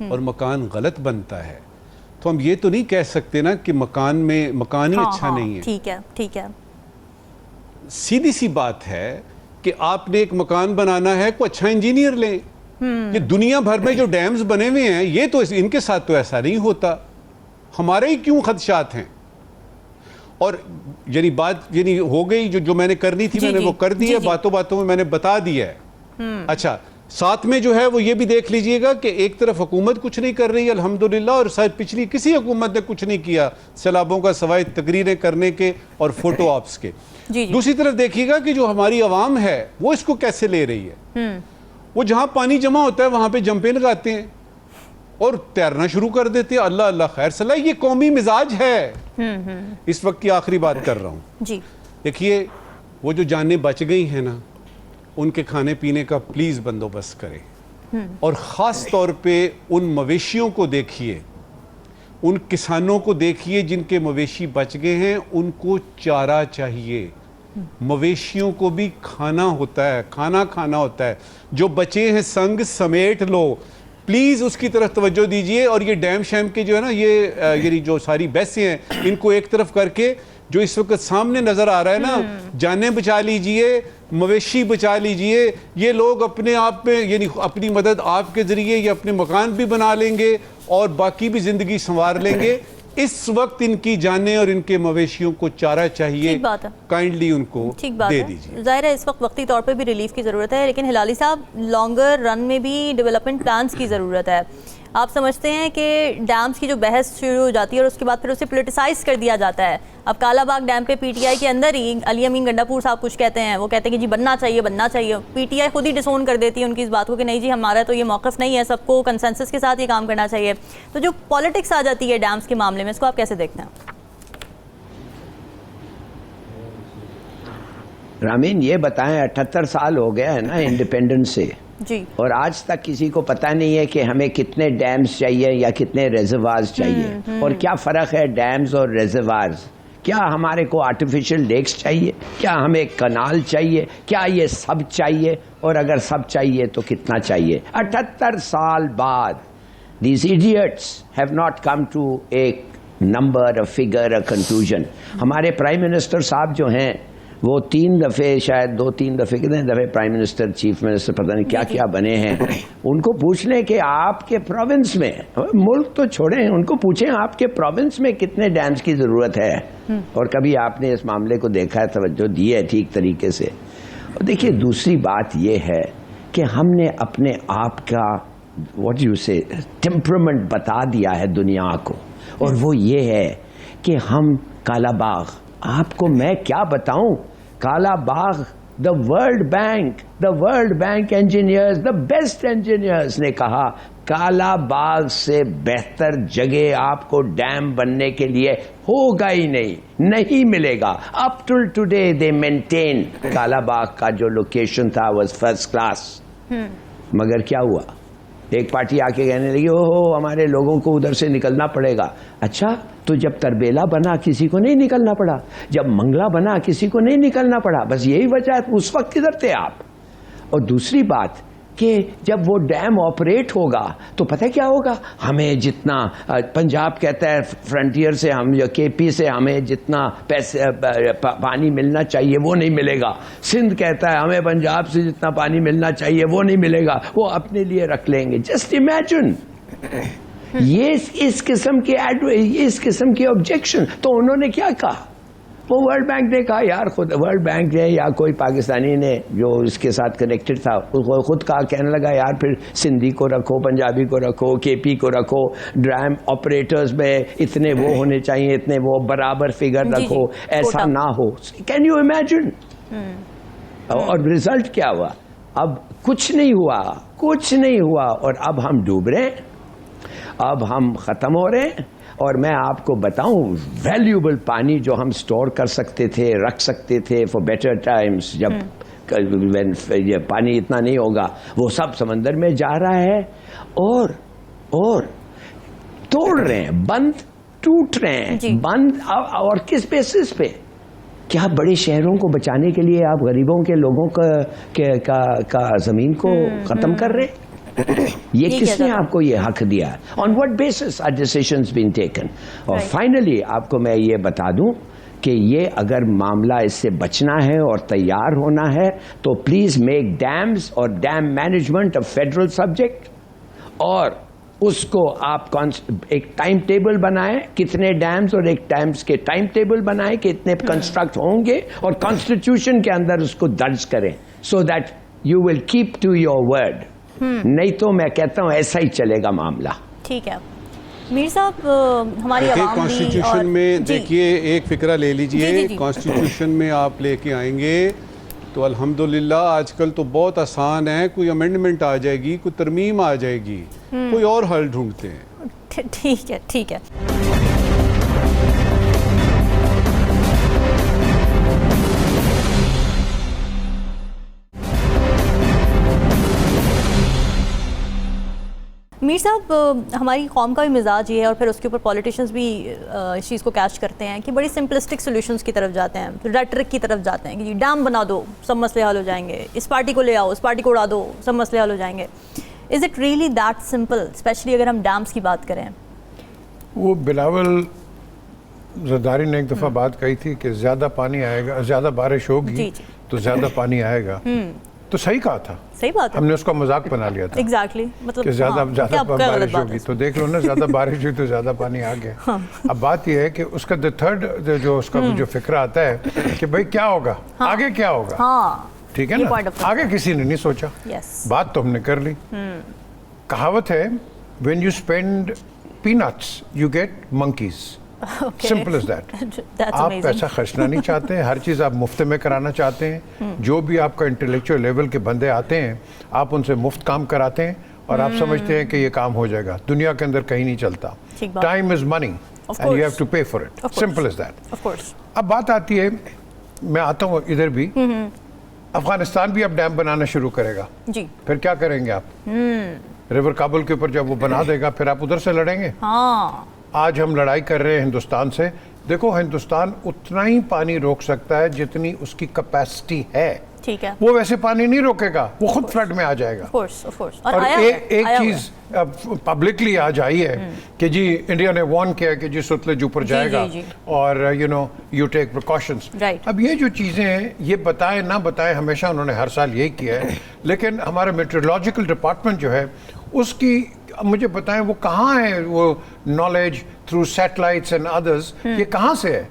اور مکان غلط بنتا ہے تو ہم یہ تو نہیں کہہ سکتے نا کہ مکان ہی اچھا نہیں ہے. ٹھیک ہے. سیدھی سی بات ہے کہ آپ نے ایک مکان بنانا ہے کوئی اچھا انجینئر لیں. یہ دنیا بھر میں جو ڈیمز بنے ہوئے ہیں یہ تو ان کے ساتھ تو ایسا نہیں ہوتا. ہمارے ہی کیوں خدشات ہیں. اور یعنی ہو گئی جو میں نے کرنی تھی میں نے وہ کر دی ہے. باتوں میں میں نے بتا دیا ہے. اچھا ساتھ میں جو ہے وہ یہ بھی دیکھ لیجئے گا کہ ایک طرف حکومت کچھ نہیں کر رہی الحمدللہ اور شاید پچھلی کسی حکومت نے کچھ نہیں کیا سیلابوں کا سوائے تقریریں کرنے کے اور فوٹو آپس کے. دوسری طرف دیکھیے گا کہ جو ہماری عوام ہے وہ اس کو کیسے لے رہی ہے. وہ جہاں پانی جمع ہوتا ہے وہاں پہ جمپیں لگاتے ہیں اور تیرنا شروع کر دیتے ہیں. اللہ اللہ خیر صلاح. یہ قومی مزاج ہے. اس وقت کی آخری بات کر رہا ہوں. دیکھیے وہ جو جانیں بچ گئی ہیں نا ان کے کھانے پینے کا پلیز بندوبست کریں اور خاص طور پہ ان مویشیوں کو دیکھیے, ان کسانوں کو دیکھیے جن کے مویشی بچ گئے ہیں. ان کو چارہ چاہیے. مویشیوں کو بھی کھانا ہوتا ہے, کھانا ہوتا ہے. جو بچے ہیں سنگ سمیٹ لو پلیز, اس کی طرف توجہ دیجئے. اور یہ ڈیم شیم کے جو ہے نا یہ جو ساری بحثیں ہیں ان کو ایک طرف کر کے جو اس وقت سامنے نظر آ رہا ہے نا جانیں بچا لیجئے, مویشی بچا لیجئے. یہ لوگ اپنے آپ میں یعنی اپنی مدد آپ کے ذریعے یہ اپنے مکان بھی بنا لیں گے اور باقی بھی زندگی سنوار لیں گے. اس وقت ان کی جانیں اور ان کے مویشیوں کو چارہ چاہیے, کائنڈلی ان کو دے دیجیے. ظاہر ہے اس وقت وقتی طور پہ بھی ریلیف کی ضرورت ہے, لیکن ہلالی صاحب لانگر رن میں بھی ڈیولپمنٹ پلانز کی ضرورت ہے. آپ سمجھتے ہیں کہ ڈیمز کی جو بحث شروع ہو جاتی ہے اور اس کے بعد پھر اسے پولیٹیسائز کر دیا جاتا ہے. اب کالا باغ ڈیم پہ پی ٹی آئی کے اندر ہی علی امین گنڈاپور صاحب کچھ کہتے ہیں, وہ کہتے ہیں کہ جی بننا چاہیے. پی ٹی آئی خود ہی ڈسون کر دیتی ہے ان کی اس بات کو کہ نہیں جی ہمارا تو یہ موقف نہیں ہے, سب کو کنسنسس کے ساتھ یہ کام کرنا چاہیے. تو جو پالیٹکس آ جاتی ہے ڈیمز کے معاملے میں اس کو آپ کیسے دیکھتے ہیں؟ رامین یہ بتائیں 78 سال ہو گیا ہے نا انڈیپینڈنس سے, اور آج تک کسی کو پتہ نہیں ہے کہ ہمیں کتنے ڈیمز چاہیے یا کتنے ریزروارز چاہیے, اور کیا فرق ہے ڈیمز اور ریزروارز. کیا ہمارے کو آرٹیفیشل لیکس چاہیے, کیا ہمیں کنال چاہیے, کیا یہ سب چاہیے, اور اگر سب چاہیے تو کتنا چاہیے. 78 سال بعد these idiots have not come to a number, a figure, a conclusion. ہمارے پرائم منسٹر صاحب جو ہیں وہ 3 دفعے شاید 2-3 دفعے کتنے دفعے پرائم منسٹر چیف منسٹر پتہ نہیں کیا کیا بنے ہیں. ان کو پوچھ لیں کہ آپ کے پروونس میں, ملک تو چھوڑیں, ان کو پوچھیں آپ کے پروونس میں کتنے ڈیمز کی ضرورت ہے, اور کبھی آپ نے اس معاملے کو دیکھا ہے, توجہ دی ہے ٹھیک طریقے سے. اور دیکھیے دوسری بات یہ ہے کہ ہم نے اپنے آپ کا واٹ یو سے ٹیمپرمنٹ بتا دیا ہے دنیا کو, اور وہ یہ ہے کہ ہم کالا باغ, آپ کو میں کیا بتاؤں, Kala Bagh the World Bank engineers, the best engineers نے کہا کالا باغ سے بہتر جگہ آپ کو ڈیم بننے کے لیے ہوگا ہی نہیں ملے گا. up till today they maintain Kala Bagh کا جو لوکیشن تھا was first class. مگر کیا ہوا, ایک پارٹی آ کے کہنے لگی اوہ ہمارے لوگوں کو ادھر سے نکلنا پڑے گا. اچھا تو جب تربیلا بنا کسی کو نہیں نکلنا پڑا, جب منگلا بنا کسی کو نہیں نکلنا پڑا, بس یہی وجہ ہے اس وقت کدھر تھے آپ. اور دوسری بات کہ جب وہ ڈیم آپریٹ ہوگا تو پتہ کیا ہوگا, ہمیں جتنا پنجاب کہتا ہے فرنٹیئر سے ہم یا کے پی سے ہمیں جتنا پیسے پانی ملنا چاہیے وہ نہیں ملے گا, سندھ کہتا ہے ہمیں پنجاب سے جتنا پانی ملنا چاہیے وہ نہیں ملے گا, وہ اپنے لیے رکھ لیں گے. جسٹ امیجن یہ اس قسم کی آبجیکشن. تو انہوں نے کیا کہا, وہ ورلڈ بینک نے کہا یار, خود ورلڈ بینک نے یا کوئی پاکستانی نے جو اس کے ساتھ کنیکٹڈ تھا خود کہا, کہنے لگا یار پھر سندھی کو رکھو, پنجابی کو رکھو, کے پی کو رکھو, ڈیم آپریٹرز میں اتنے وہ ہونے چاہیے, اتنے وہ برابر فگر رکھو, ایسا نہ ہو. Can you imagine. اور رزلٹ کیا ہوا, اب کچھ نہیں ہوا, اور اب ہم ڈوب رہے ہیں, اب ہم ختم ہو رہے ہیں. اور میں آپ کو بتاؤں ویلیوبل پانی جو ہم سٹور کر سکتے تھے, رکھ سکتے تھے فار بیٹر ٹائمز, جب یہ پانی اتنا نہیں ہوگا, وہ سب سمندر میں جا رہا ہے. اور توڑ رہے ہیں, بند ٹوٹ رہے ہیں, بند. اور کس بیسس پہ, کیا بڑے شہروں کو بچانے کے لیے آپ غریبوں کے لوگوں کا زمین کو ختم کر رہے ہیں؟ یہ کس نے آپ کو یہ حق دیا؟ On what basis are decisions been taken? اور فائنلی آپ کو میں یہ بتا دوں کہ یہ اگر معاملہ اس سے بچنا ہے اور تیار ہونا ہے تو پلیز میک ڈیمز اور ڈیم مینجمنٹ اے فیڈرل سبجیکٹ، اور اس کو آپ ایک ٹائم ٹیبل بنائیں، کتنے ڈیمز اور ایک ڈیمز کے ٹائم ٹیبل بنائیں کہ اتنے کنسٹرکٹ ہوں گے، اور کانسٹیٹیوشن کے اندر اس کو درج کریں so that you will keep to your word. نہیں تو میں کہتا ہوں ایسا ہی چلے گا معاملہ. ٹھیک ہے میر صاحب، ہماری عوام کانسٹیٹیوشن میں دیکھیے ایک فکرہ لے لیجئے، کانسٹیٹیوشن میں آپ لے کے آئیں گے تو الحمدللہ آج کل تو بہت آسان ہے، کوئی امینڈمنٹ آ جائے گی، کوئی ترمیم آ جائے گی، کوئی اور حل ڈھونڈتے ہیں. ٹھیک ہے ٹھیک ہے. میر صاحب، ہماری قوم کا بھی مزاج یہ ہے اور پھر اس کے اوپر پولیٹیشنز بھی اس چیز کو کیچ کرتے ہیں کہ بڑی سمپلسٹک سولوشنز کی طرف جاتے ہیں، ریٹرک کی طرف جاتے ہیں کہ جی ڈیم بنا دو سب مسئلے حل ہو جائیں گے، اس پارٹی کو لے آؤ، اس پارٹی کو اڑا دو سب مسئلے حل ہو جائیں گے. Is it really that simple, especially اگر ہم ڈیمز کی بات کریں؟ وہ بلاول زرداری نے ایک دفعہ بات کہی تھی کہ زیادہ پانی آئے گا، زیادہ بارش ہوگی تو زیادہ پانی آئے گا. تو صحیح کہا تھا، صحیح بات ہے، ہم نے اس کا مذاق بنا لیا تھا ایگزیکٹلی، مطلب کہ زیادہ بارش ہوگی تو دیکھ لو نا، زیادہ بارش ہوئی تو زیادہ پانی آ گیا. اب بات یہ ہے کہ اس کا تھرڈ جو اس کا جو فکرہ آتا ہے کہ بھائی کیا ہوگا آگے، کیا ہوگا، ٹھیک ہے نا، آگے کسی نے نہیں سوچا، بات تو ہم نے کر لی. کہاوت ہے when you spend peanuts you get monkeys. Simple is that. آپ پیسہ خرچنا نہیں چاہتے ہیں، ہر چیز آپ مفت میں کرانا چاہتے ہیں. جو بھی آپ کا انٹلیکچوئل لیول کے بندے آتے ہیں آپ ان سے مفت کام کراتے ہیں اور آپ سمجھتے ہیں کہ یہ کام ہو جائے گا. دنیا کے اندر کہیں نہیں چلتا. Time is money and you have to pay for it. Simple is that. اب بات آتی ہے، میں آتا ہوں ادھر بھی، افغانستان بھی اب ڈیم بنانا شروع کرے گا. پھر کیا کریں گے آپ؟ ریور کابل کے اوپر جب وہ بنا دے گا پھر آپ ادھر سے لڑیں گے. آج ہم لڑائی کر رہے ہیں ہندوستان سے. دیکھو ہندوستان اتنا ہی پانی روک سکتا ہے جتنی اس کی کیپیسٹی ہے. ٹھیک ہے، وہ ویسے پانی نہیں روکے گا، وہ خود فلڈ میں آ جائے گا. اور ایک چیز پبلکلی آج آئی ہے کہ جی انڈیا نے وارن کیا کہ جی ستلج اوپر جائے گا اور یو ٹیک پریکاشنز. اب یہ جو چیزیں ہیں یہ بتائیں نہ بتائیں ہمیشہ انہوں نے ہر سال یہی کیا ہے، لیکن ہمارا میٹرولوجیکل ڈپارٹمنٹ جو ہے اس کی مجھے بتائیں وہ کہاں ہے وہ knowledge through satellites and others, یہ کہاں سے ہے؟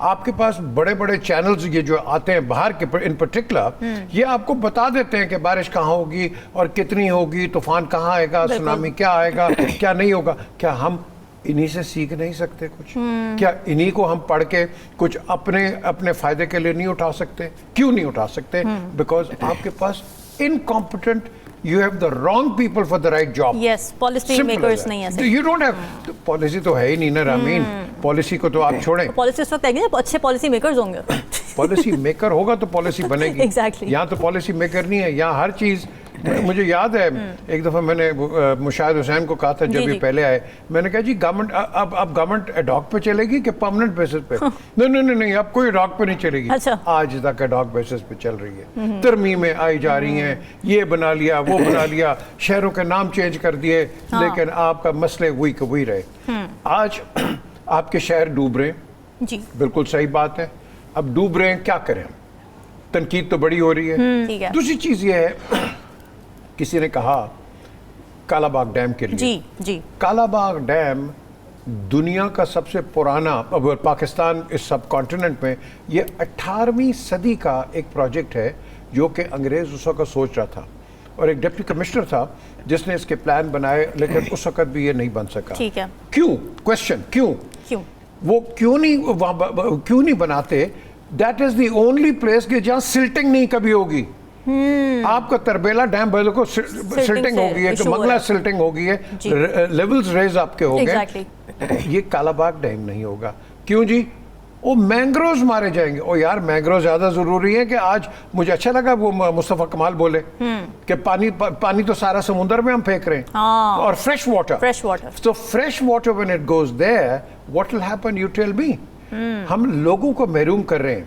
آپ کے پاس بڑے بڑے چینلز یہ جو آتے ہیں باہر کے ان پرٹیکولر، یہ آپ کو بتا دیتے ہیں کہ بارش کہاں ہوگی اور کتنی ہوگی، طوفان کہاں آئے گا، سونامی کیا آئے گا، کیا نہیں ہوگا. کیا ہم انہی سے سیکھ نہیں سکتے کچھ؟ کیا انہی کو ہم پڑھ کے کچھ اپنے فائدے کے لیے نہیں اٹھا سکتے؟ کیوں نہیں اٹھا سکتے؟ بیکاز آپ کے پاس incompetent, you have the wrong people for the right job. Yes, policy makers نہیں ہیں. You don't have policy تو ہے ہی نہیں نا رامین. پالیسی کو تو آپ چھوڑیں. پالیسی اس وقت ہے کہ اچھے پالیسی میکرز ہوں گے. پالیسی میکر ہوگا تو پالیسی بنے گی. Exactly. یہاں تو پالیسی میکر نہیں ہے، یہاں ہر چیز. مجھے یاد ہے ایک دفعہ میں نے مشاہد حسین کو کہا تھا جب یہ پہلے آئے، میں نے کہا جی گورنمنٹ اب گورنمنٹ ایڈاک پہ چلے گی کہ پرماننٹ بیسس پہ؟ نہیں اب کوئی ایڈاک پہ نہیں چلے گی. آج تک ایڈاک بیسس پہ چل رہی ہے. ترمیمیں آئی جا رہی ہیں، یہ بنا لیا وہ بنا لیا، شہروں کے نام چینج کر دیے، لیکن آپ کا مسئلے وہی کہ وہی رہے. آج آپ کے شہر ڈوب رہے ہیں، بالکل صحیح بات ہے. اب ڈوب رہے ہیں، کیا کریں؟ تنقید تو بڑی ہو رہی ہے. دوسری چیز یہ ہے، کسی نے کہا کالا باغ ڈیم کے لیے، کالا باغ ڈیم دنیا کا سب سے پرانا، پاکستان اس سب کانٹیننٹ میں یہ 18ویں صدی کا ایک پروجیکٹ ہے جو کہ انگریز اس وقت سوچ رہا تھا اور ایک ڈپٹی کمشنر تھا جس نے اس کے پلان بنائے، لیکن اس وقت بھی یہ نہیں بن سکا. کیوں؟ کوشچن کیوں؟ وہ کیوں نہیں بناتے؟ That is the only place کہ جہاں سلٹنگ نہیں کبھی ہوگی. آپ کا تربیلا ڈیم کو سلٹنگ ہوگی ہے، منگلا سلٹنگ ہوگی ہے، لیولز ریز آپ کے ہو گئے. یہ کالا باغ ڈیم نہیں ہوگا. کیوں جی؟ وہ مینگروز مارے جائیں گے. او یار مینگروز زیادہ ضروری ہے. کہ آج مجھے اچھا لگا وہ مصطفیٰ کمال بولے کہ پانی تو سارا سمندر میں ہم پھینک رہے ہیں، اور fresh water. So fresh water when it goes there, what will happen? You tell me. ہم لوگوں کو محروم کر رہے ہیں.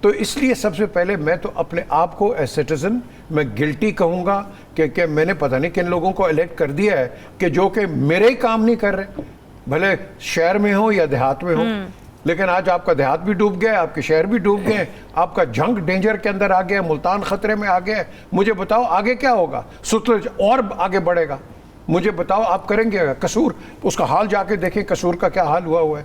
تو اس لیے سب سے پہلے میں تو اپنے آپ کو ایز سٹیزن میں گلٹی کہوں گا کہ میں نے پتہ نہیں کن لوگوں کو الیکٹ کر دیا ہے کہ جو کہ میرے ہی کام نہیں کر رہے، بھلے شہر میں ہو یا دیہات میں ہو. لیکن آج آپ کا دیہات بھی ڈوب گیا، آپ کے شہر بھی ڈوب گئے، آپ کا جنگ ڈینجر کے اندر آ گیا، ملتان خطرے میں آ گیا. مجھے بتاؤ آگے کیا ہوگا؟ ستلج اور آگے بڑھے گا. مجھے بتاؤ آپ کریں گے قصور اس کا حال جا کے دیکھیں، قصور کا کیا حال ہوا ہے.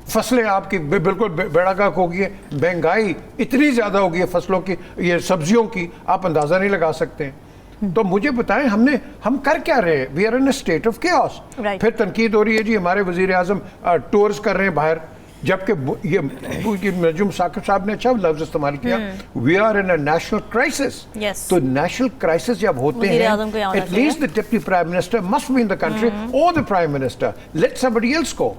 فصلیں آپ کی بالکل بیڑا گرک ہو گئی ہے، مہنگائی اتنی زیادہ ہو گئی ہے فصلوں کی، یہ سبزیوں کی آپ اندازہ نہیں لگا سکتے ہیں. تو مجھے بتائیں ہم کر کیا رہے ہیں؟ We are in a state of chaos. پھر تنقید ہو رہی ہے جی ہمارے وزیر اعظم ٹورز کر رہے ہیں باہر، جبکہ یہ نجم ثاقب صاحب نے اچھا لفظ استعمال کیا، we are in a national crisis. تو نیشنل کرائسس جب ہوتے ہیں at least the deputy prime minister must be in the country or the prime minister. Let somebody else go.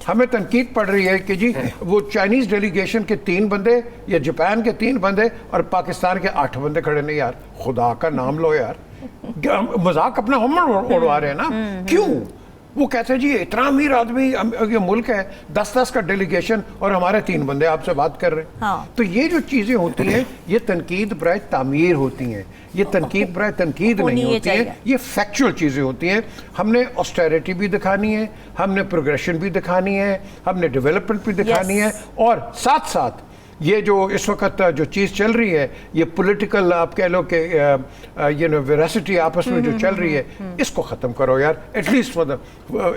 ہمیں تنقید پڑ رہی ہے کہ جی وہ چائنیز ڈیلیگیشن کے 3 بندے یا جاپان کے 3 بندے اور پاکستان کے 8 بندے کھڑے نہیں. یار خدا کا نام لو یار، مذاق اپنا ہم اڑوا رہے ہیں نا. کیوں؟ وہ کہتے ہیں جی اتنا امیر آدمی یہ ملک ہے، 10 کا ڈیلیگیشن اور ہمارے 3 بندے آپ سے بات کر رہے ہیں. تو یہ جو چیزیں ہوتی ہیں یہ تنقید برائے تعمیر ہوتی ہیں، یہ تنقید برائے تنقید نہیں ہوتی ہیں، یہ فیکچول چیزیں ہوتی ہیں. ہم نے آسٹیرٹی بھی دکھانی ہے، ہم نے پروگریشن بھی دکھانی ہے، ہم نے ڈیولپمنٹ بھی دکھانی ہے، اور ساتھ ساتھ یہ جو اس وقت جو چیز چل رہی ہے یہ پولیٹیکل آپ کہہ لو کہ ویراسٹی آپس میں جو چل رہی ہے اس کو ختم کرو یار، at least far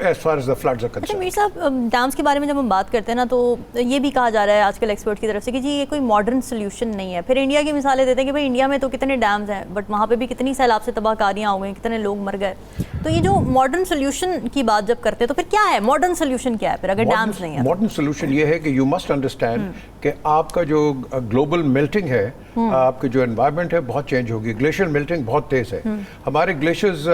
as far as the floods are concerned. اچھا میر صاحب، ڈیمز کے بارے میں جب ہم بات کرتے ہیں نا تو یہ بھی کہا جا رہا ہے آج کل ایکسپرٹ کی طرف سے کہ جی یہ کوئی ماڈرن سلیوشن نہیں ہے. پھر انڈیا کی مثالیں دیتے ہیں کہ بھائی انڈیا میں تو کتنے ڈیمز ہیں بٹ وہاں پہ بھی کتنی سیلاب سے تباہ کاریاں ہو گئیں، کتنے لوگ مر گئے. تو یہ جو ماڈرن سلیوشن کی بات جب کرتے ہیں تو پھر کیا ہے ماڈرن سلیوشن؟ کیا ہے پھر اگر ڈیمز نہیں ہے؟ ماڈرن سلیوشن یہ ہے کہ یو مسٹ انڈرسٹینڈ کہ آپ کا جو گلوبل ملٹنگ ہے، آپ کی جو انوائرمنٹ ہے بہت چینج ہوگی. گلیشیئر ملٹنگ بہت تیز ہے. ہمارے گلیشیئرز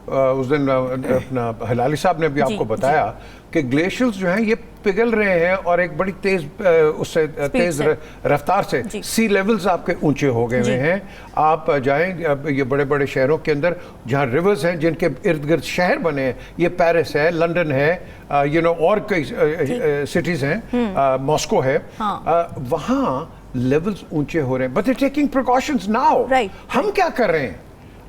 اس دن اپنا ہلالی صاحب نے بھی آپ کو بتایا کہ گلیشیئرز جو ہیں یہ پگھل رہے ہیں اور ایک بڑی تیز رفتار سے سی لیولز آپ کے اونچے ہو گئے ہوئے ہیں. آپ جائیں یہ بڑے بڑے شہروں کے اندر جہاں ریورز ہیں جن کے ارد گرد شہر بنے ہیں، یہ پیرس ہے، لنڈن ہے، اور کئی سٹیز ہیں، ماسکو ہے، وہاں لیولز اونچے ہو رہے ہیں. But they're taking precautions now. ہم کیا کر رہے ہیں؟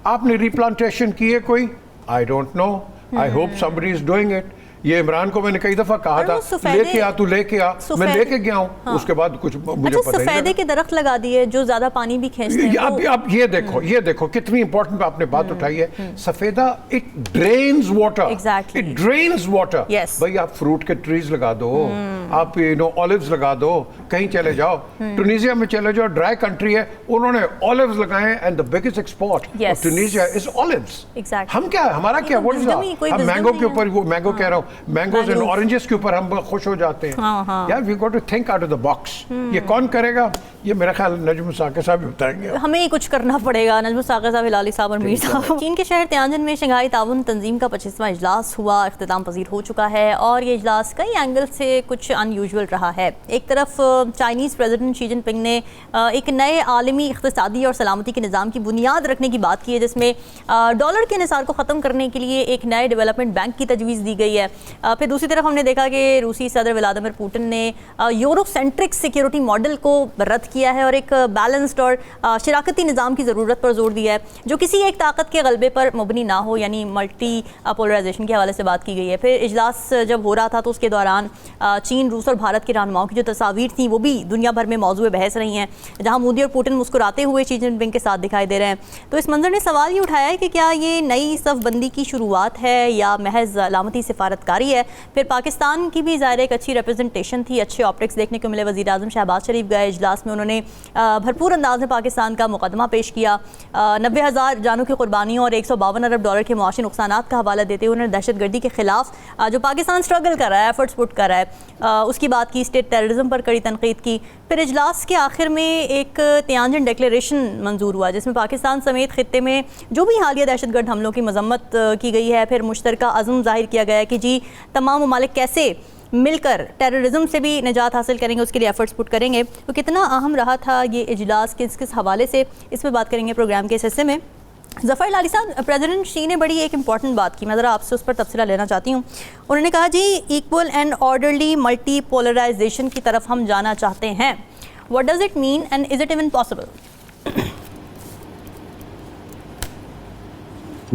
آپ نے ریپلانٹیشن کی ہے کوئی؟ I don't know. I hope somebody is doing it. یہ عمران کو میں نے کئی دفعہ کہا تھا لے کے آ، تو لے کے آ، میں لے کے گیا ہوں، اس کے بعد کچھ مجھے پتہ نہیں. سفیدے کے درخت لگا دیے جو زیادہ پانی بھی کھینچتے ہیں. اب یہ دیکھو کتنی امپورٹنٹ آپ نے بات اٹھائی ہے. سفیدہ it drains water, it drains water. بھائی آپ فروٹ کے ٹریز لگا دو، آپ اولیوز لگا دو، کہیں چلے جاؤ، ٹونیزیا میں چلے جاؤ، ڈرائی کنٹری ہے، انہوں نے اولیوز لگائے ہیں and the biggest export of Tunisia is olives. ہم کیا ہمارا کیا ہم مینگو کے اوپر، وہ مینگو کہہ رہا ہوں، مینگوز اینڈ اورنجز کے اوپر ہم خوش ہو جاتے ہیں. یار we got to think out of the box. یہ کون کرے گا؟ یہ میرا خیال نجم ثاقب صاحب بتائیں گے. ہمیں ہی کچھ کرنا پڑے گا. نجم ثاقب صاحب، ہلالی صاحب اور میر صاحب. چین کے شہر تیانجن میں شنگھائی تعاون تنظیم کا 25واں اجلاس ہوا، اختتام پذیر ہو چکا ہے اور یہ اجلاس کئی اینگل سے کچھ ان یوزول رہا ہے. ایک طرف چائنیز پریزیڈنٹ شی جن پنگ نے ایک نئے عالمی اقتصادی اور سلامتی کے نظام کی بنیاد رکھنے کی بات کی ہے، جس میں ڈالر کے انحصار کو ختم کرنے کے لیے ایک نئے ڈیولپمنٹ بینک کی تجویز دی گئی ہے. پھر دوسری طرف ہم نے دیکھا کہ روسی صدر ولادیمیر پوٹن نے یورو سینٹرک سیکیورٹی ماڈل کو رد کیا ہے اور ایک بیلنسڈ اور شراکتی نظام کی ضرورت پر زور دیا ہے جو کسی ایک طاقت کے غلبے پر مبنی نہ ہو، یعنی ملٹی پولرائزیشن کے حوالے سے بات کی گئی ہے. پھر اجلاس جب ہو رہا تھا تو اس کے دوران چین، روس اور بھارت کے رہنماؤں کی جو تصاویر تھیں وہ بھی دنیا بھر میں موضوع بحث رہی ہیں، جہاں مودی اور پوٹن مسکراتے ہوئے شی جن پنگ کے ساتھ دکھائی دے رہے ہیں. تو اس منظر نے سوال یہ اٹھایا ہے کہ کیا یہ نئی صف بندی کی شروعات ہے یا محض علامتی سفارتکاری ہے؟ پھر پاکستان کی بھی ظاہر ایک اچھی ریپرزنٹیشن تھی، اچھے آپٹکس دیکھنے کو ملے. وزیر اعظم شہباز شریف گئے اجلاس میں، انہوں نے بھرپور انداز میں پاکستان کا مقدمہ پیش کیا. 90,000 جانوں کی قربانیوں اور 152 ارب ڈالر کے معاشی نقصانات کا حوالہ دیتے ہوئے انہوں نے دہشت گردی کے خلاف جو پاکستان اسٹرگل کر رہا ہے، ایفرٹس پٹ کر رہا ہے، اس کی بات کی. اسٹیٹ ٹیررزم پر کڑی تنقید کی. پھر اجلاس کے آخر میں ایک تیانجن ڈکلیریشن منظور ہوا جس میں پاکستان سمیت خطے میں جو بھی حالیہ دہشت گرد حملوں کی مذمت کی گئی ہے. پھر مشترکہ عزم ظاہر کیا گیا کہ جی تمام ممالک کیسے مل کر ٹیررزم سے بھی نجات حاصل کریں گے، اس کے لیے ایفرٹس پٹ کریں گے. تو کتنا اہم رہا تھا یہ اجلاس، کس حوالے سے، اس پہ بات کریں گے پروگرام کے اس حصے میں. ظفر ہلالی صاحب، پریزیڈنٹ شی نے بڑی ایک امپورٹنٹ بات کی، میں ذرا آپ سے اس پر تبصرہ لینا چاہتی ہوں. انہوں نے کہا جی equal and orderly multipolarization کی طرف ہم جانا چاہتے ہیں What does it mean and is it even possible?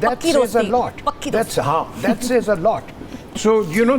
that says a lot. That says a lot. So you know,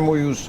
MOUs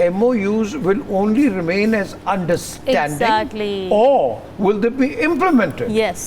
MOUs will only remain as understanding, or will they be implemented? Yes.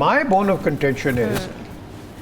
my bone of contention is,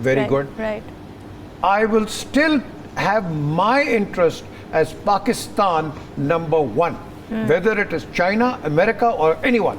very good. I will still have my interest as Pakistan number one. Whether it is China, America or anyone,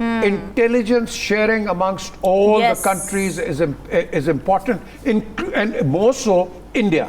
intelligence sharing amongst all the countries is important, and more so India.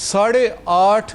8.5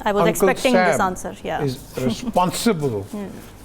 I was expecting this answer. Yeah. is responsible.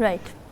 right.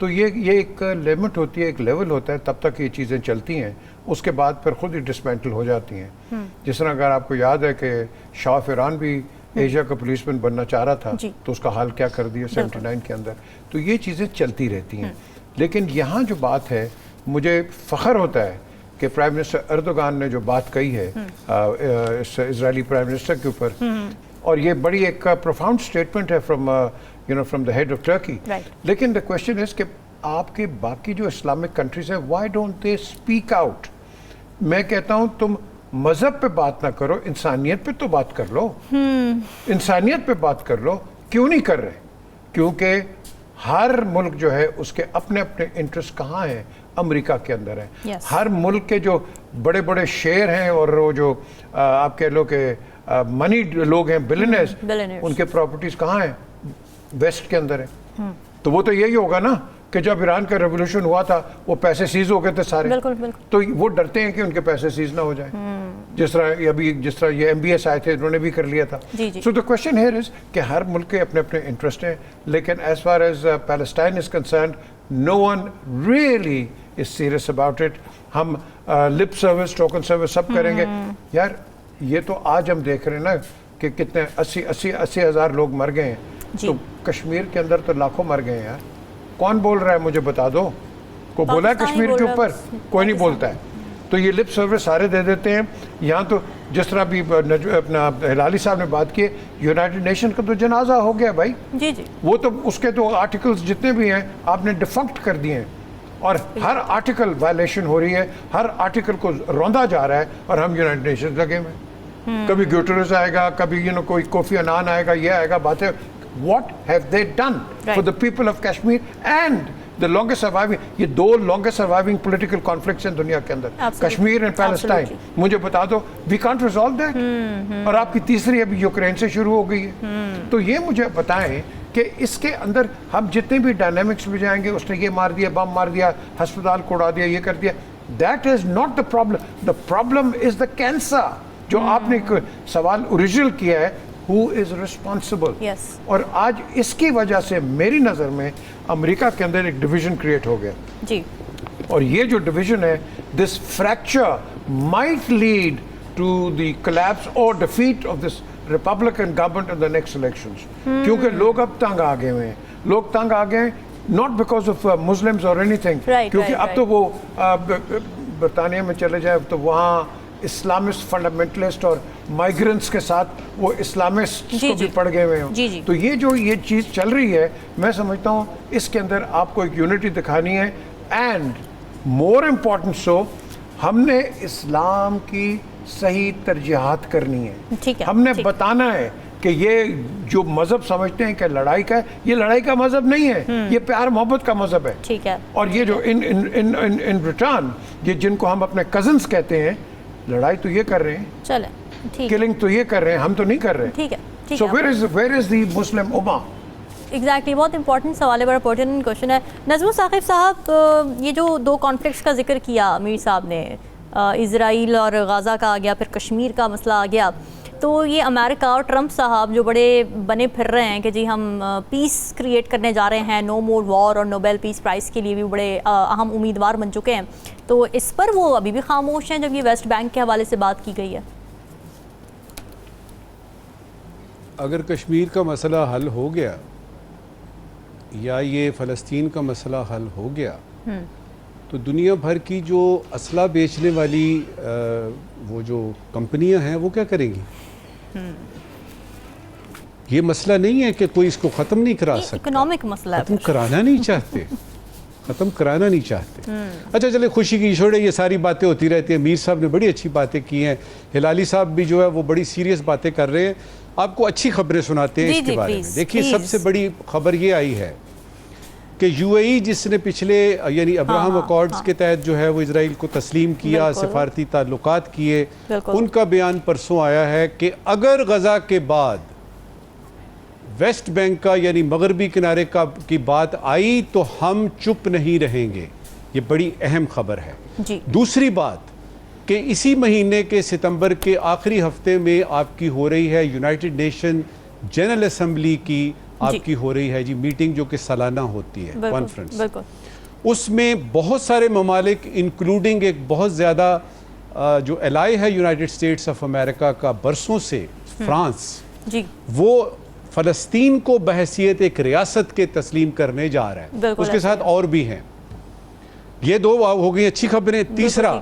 تو یہ ایک limit ہوتی ہے, ایک level ہوتا ہے, تب تک یہ چیزیں چلتی ہیں, اس کے بعد پھر خود ہی ڈسمینٹل ہو جاتی ہیں. جس طرح اگر آپ کو یاد ہے کہ شاہ آف ایران بھی ایشیا کا پولیس مین بننا چاہ رہا تھا, تو اس کا حال کیا کر دیا 79 کے اندر. تو یہ چیزیں چلتی رہتی ہیں. لیکن یہاں جو بات ہے, مجھے فخر ہوتا ہے کہ پرائم منسٹر اردوغان نے جو بات کہی ہے اسرائیلی پرائم منسٹر کے اوپر, اور یہ بڑی ایک پروفاؤنڈ اسٹیٹمنٹ ہے from the head of Turkey. لیکن دا کوشچن از کہ آپ کے باقی جو اسلامک کنٹریز ہیں, why don't they speak out? میں کہتا ہوں تم مذہب پہ بات نہ کرو, انسانیت پہ تو بات کر لو, انسانیت پہ بات کر لو. کیوں نہیں کر رہے؟ کیونکہ ہر ملک جو ہے اس کے اپنے اپنے انٹرسٹ کہاں ہیں, امریکہ کے اندر ہیں. ہر ملک کے جو بڑے بڑے شیئر ہیں اور وہ جو آپ کہہ لو کہ منی لوگ ہیں, بلینئرز, ان کے پراپرٹیز کہاں ہیں؟ ویسٹ کے اندر ہیں. تو وہ تو یہی ہوگا نا کہ جب ایران کا ریولوشن ہوا تھا وہ پیسے سیز ہو گئے تھے سارے, تو وہ ڈرتے ہیں کہ ان کے پیسے سیز نہ ہو جائیں. جس طرح یہ MBS آئے تھے, انہوں نے بھی کر لیا تھا. سو دا کوشچن ہیئر از کہ ہر ملک کے اپنے اپنے انٹرسٹ ہیں, لیکن as far as Palestine is concerned, no one really is serious about it. ہم لپ سروس, ٹوکن سروس سب کریں گے. یار یہ تو آج ہم دیکھ رہے ہیں نا کہ کتنے 80 ہزار لوگ مر گئے ہیں. تو کشمیر کے اندر تو لاکھوں مر گئے ہیں یار. کون بول رہا ہے مجھے بتا دو؟ کوئی بولا ہے کشمیر کے اوپر؟ کوئی نہیں بولتا ہے. تو یہ لپ سروس سارے دے دیتے ہیں. یہاں تو جس طرح بھی اپنا ہلالی صاحب نے بات کی, یونائٹڈ نیشن کا تو جنازہ ہو گیا بھائی. وہ تو اس کے تو آرٹیکلز جتنے بھی ہیں آپ نے ڈیفنکٹ کر دیے ہیں, اور ہر آرٹیکل وائلیشن ہو رہی ہے, ہر آرٹیکل کو روندا جا رہا ہے, اور ہم یونائٹڈ نیشن لگے ہوئے. کبھی گیوٹرس آئے گا, کبھی کوئی کوفی عنان آئے گا, یہ آئے گا. باتیں what have they done for the people of Kashmir and the longest surviving, یہ دو longest surviving political conflicts ہیں دنیا کے اندر, کشمیر and Palestine. مجھے بتا دو, we can't resolve that. اور آپ کی تیسری ابھی یوکرین سے شروع ہو گئی ہے. تو یہ مجھے بتائیں کہ اس کے اندر ہم جتنے بھی ڈائنامکس میں جائیں گے, اس نے یہ مار دیا, بم مار دیا, ہسپتال کو اڑا دیا, یہ کر دیا, that is not the problem. The problem is the cancer. جو آپ نے سوال اوریجنل کیا ہے, who is responsible. اور آج اس کی وجہ سے میری نظر میں امریکہ کے اندر ایک ڈویژن کریٹ ہو گیا. اور یہ جو ڈویژن ہے, this fracture might lead to the collapse or defeat of this Republican government in the next elections. کیونکہ لوگ اب تنگ آ گئے ہیں, لوگ تنگ آ گئے ہیں not because of Muslims or anything. کیونکہ اب تو وہ برطانیہ میں چلے جائیں تو وہاں اسلامسٹ فنڈامنٹلسٹ اور مائیگرنٹس کے ساتھ وہ اسلامسٹ کو بھی پڑ گئے ہوئے ہیں. تو یہ جو یہ چیز چل رہی ہے, میں سمجھتا ہوں اس کے اندر آپ کو ایک یونٹی دکھانی ہے. اینڈ مور امپورٹنٹ سو, ہم نے اسلام کی صحیح ترجیحات کرنی ہے. ہم نے بتانا ہے کہ یہ جو مذہب سمجھتے ہیں کہ لڑائی کا ہے, یہ لڑائی کا مذہب نہیں ہے, یہ پیار محبت کا مذہب ہے. اور یہ جو ان ریٹرن یہ جن کو ہم اپنے کزنس کہتے ہیں, لڑائی تو یہ کر رہے ہیں, کلنگ تو یہ کر رہے ہیں, ہم تو نہیں کر رہے. So where is the Muslim Ummah? Exactly, بہت امپورٹنٹ سوال ہے, بڑا امپورٹنٹ کوشچن ہے. نظم الثاقب صاحب, یہ جو دو کانفلکٹس کا ذکر کیا امیر صاحب نے, اسرائیل اور غزہ کا آ گیا, پھر کشمیر کا مسئلہ آ گیا, تو یہ امریکہ اور ٹرمپ صاحب جو بڑے بنے پھر رہے ہیں کہ جی ہم پیس کریٹ کرنے جا رہے ہیں, نو مور وار, اور نوبیل پیس پرائز کے لیے بھی بڑے اہم امیدوار بن چکے ہیں, تو اس پر وہ ابھی بھی خاموش ہیں جب یہ ویسٹ بینک کے حوالے سے بات کی گئی ہے؟ اگر کشمیر کا مسئلہ حل ہو گیا یا یہ فلسطین کا مسئلہ حل ہو گیا, تو دنیا بھر کی جو اسلحہ بیچنے والی وہ جو کمپنیاں ہیں وہ کیا کریں گی؟ یہ مسئلہ نہیں ہے کہ کوئی اس کو ختم نہیں کرا سکتا, اکنامک مسئلہ ہے, ختم کرانا نہیں چاہتے, ختم کرانا نہیں چاہتے. اچھا چلے خوشی کی چھوڑے, یہ ساری باتیں ہوتی رہتی ہیں. میر صاحب نے بڑی اچھی باتیں کی ہیں, ہلالی صاحب بھی جو ہے وہ بڑی سیریس باتیں کر رہے ہیں. آپ کو اچھی خبریں سناتے ہیں اس کے بارے میں. دیکھیے سب سے بڑی خبر یہ آئی ہے کہ UAE جس نے پچھلے یعنی ابراہم اکارڈز کے تحت جو ہے وہ اسرائیل کو تسلیم کیا, سفارتی تعلقات کیے, ان کا بیان پرسوں آیا ہے کہ اگر غزہ کے بعد ویسٹ بینک کا یعنی مغربی کنارے کی بات آئی تو ہم چپ نہیں رہیں گے. یہ بڑی اہم خبر ہے. دوسری بات کہ اسی مہینے کے ستمبر کے آخری ہفتے میں آپ کی ہو رہی ہے یونائٹڈ نیشن جنرل اسمبلی کی آپ کی ہو رہی ہے جی میٹنگ جو کہ سالانہ ہوتی ہے کانفرنس, بالکل اس میں بہت سارے ممالک انکلوڈنگ ایک بہت زیادہ جو الائی ہے یونائٹڈ اسٹیٹس آف امریکہ کا برسوں سے فرانس, جی وہ فلسطین کو بحیثیت ایک ریاست کے تسلیم کرنے جا رہا ہے. اس کے ساتھ اور بھی ہیں. یہ دو ہو گئی اچھی خبریں. تیسرا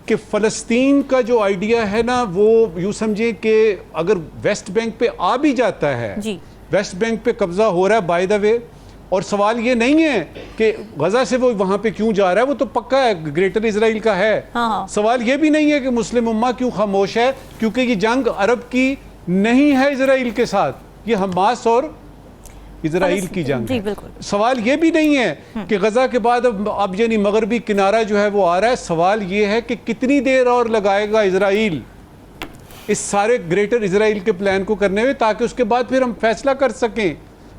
کہ فلسطین کا جو آئیڈیا ہے نا, وہ یوں سمجھیں کہ اگر ویسٹ بینک پہ آ بھی جاتا ہے, ویسٹ بینک پہ قبضہ ہو رہا ہے بائی دا وے, اور سوال یہ نہیں ہے کہ غزہ سے وہ وہاں پہ کیوں جا رہا ہے, وہ تو پکا ہے گریٹر اسرائیل کا ہے. سوال یہ بھی نہیں ہے کہ مسلم امہ کیوں خاموش ہے, کیونکہ یہ جنگ عرب کی نہیں ہے اسرائیل کے ساتھ, یہ حماس اور اسرائیل کی جنگ ہے. سوال یہ بھی نہیں ہے کہ غزہ کے بعد اب یعنی مغربی کنارہ جو ہے وہ آ رہا ہے. سوال یہ ہے کہ کتنی دیر اور لگائے گا اسرائیل اس سارے گریٹر اسرائیل کے پلان کو کرنے میں, تاکہ اس کے بعد پھر ہم فیصلہ کر سکیں,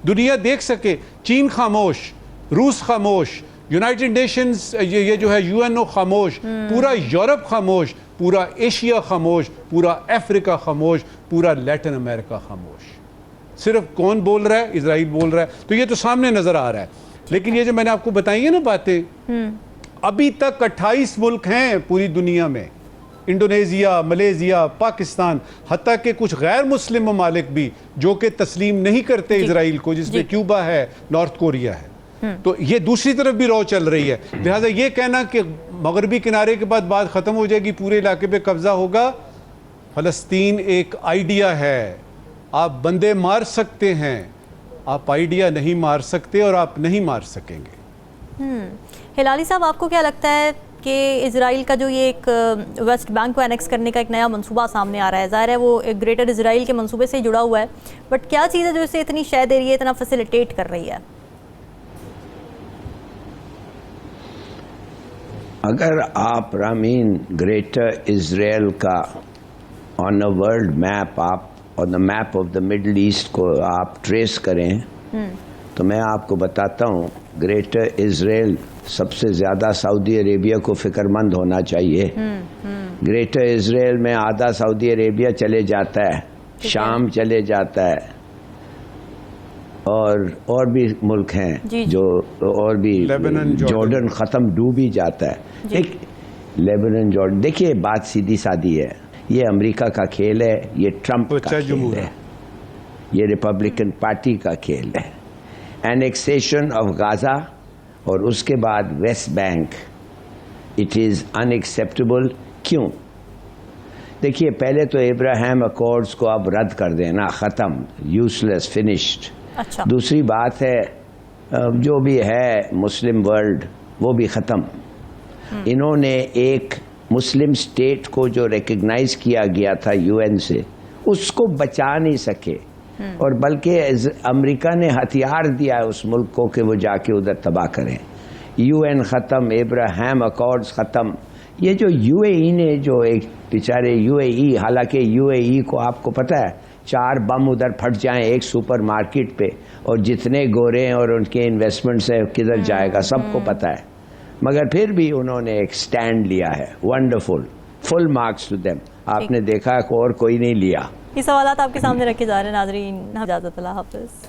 دنیا دیکھ سکے. چین خاموش, روس خاموش, یونائٹڈ نیشنز یہ جو ہے UNO خاموش, پورا یورپ خاموش, پورا ایشیا خاموش, پورا افریقہ خاموش, پورا لیٹن امریکہ خاموش. صرف کون بول رہا ہے؟ اسرائیل بول رہا ہے. تو یہ تو سامنے نظر آ رہا ہے. لیکن یہ جو میں نے آپ کو بتائی ہے نا باتیں, ابھی تک 28 ملک ہیں پوری دنیا میں, انڈونیزیا, ملیزیا, پاکستان, حتیٰ کہ کچھ غیر مسلم ممالک بھی جو کہ تسلیم نہیں کرتے اسرائیل کو, جس میں کیوبا ہے, نارتھ کوریا ہے. تو یہ دوسری طرف بھی رو چل رہی ہے. لہٰذا یہ کہنا کہ مغربی کنارے کے بعد بات ختم ہو جائے گی, پورے علاقے پہ قبضہ ہوگا, فلسطین ایک آئیڈیا ہے. آپ بندے مار سکتے ہیں, آپ آئیڈیا نہیں مار سکتے, اور آپ نہیں مار سکیں گے. ہلالی صاحب, آپ کو کیا لگتا ہے کہ اسرائیل کا جو یہ ایک ویسٹ بینک کو انیکس کرنے کا ایک نیا منصوبہ سامنے آ رہا ہے, ظاہر ہے وہ گریٹر اسرائیل کے منصوبے سے جڑا ہوا ہے, بٹ کیا چیز ہے جو اسے اتنی شے دے رہی ہے, اتنا فیسیلیٹیٹ کر رہی ہے؟ اگر آپ رامین گریٹر اسرائیل کا آن اے ورلڈ میپ, آپ اور the map of the Middle East کو آپ ٹریس کریں, تو میں آپ کو بتاتا ہوں گریٹر اسرائیل سب سے زیادہ سعودی عربیہ کو فکر مند ہونا چاہیے. گریٹر اسرائیل میں آدھا سعودی عربیہ چلے جاتا ہے, شام چلے جاتا ہے, اور بھی ملک ہیں جو, اور بھی جارڈن ختم ڈوب ہی جاتا ہے. Lebanon, Jordan. دیکھیے بات سیدھی سادی ہے, یہ امریکہ کا کھیل ہے, یہ ٹرمپ کا کھیل ہے, یہ ریپبلکن پارٹی کا کھیل ہے. اینیکسیشن آف غازہ اور اس کے بعد West Bank, it is unacceptable. کیوں؟ دیکھیے پہلے تو ابراہیم اکارڈز کو اب رد کر دینا, ختم, یوز لیس, فنشڈ. دوسری بات ہے جو بھی ہے مسلم ورلڈ وہ بھی ختم. انہوں نے ایک مسلم سٹیٹ کو جو ریکگنائز کیا گیا تھا UN سے, اس کو بچا نہیں سکے, اور بلکہ امریکہ نے ہتھیار دیا ہے اس ملک کو کہ وہ جا کے ادھر تباہ کریں. UN ختم, ابراہیم اکارڈز ختم. یہ جو UAE نے جو ایک بیچارے UAE, حالانکہ UAE کو آپ کو پتہ ہے 4 بم ادھر پھٹ جائیں ایک سپر مارکیٹ پہ, اور جتنے گورے ہیں اور ان کے انویسٹمنٹس ہیں کدھر جائے گا سب کو پتہ ہے, مگر پھر بھی انہوں نے ایک سٹینڈ لیا ہے. Wonderful, full marks to them. آپ نے دیکھا اور کوئی نہیں لیا. یہ سوالات آپ کے سامنے رکھے جا رہے ہیں ناظرین. اجازت, اللہ حافظ.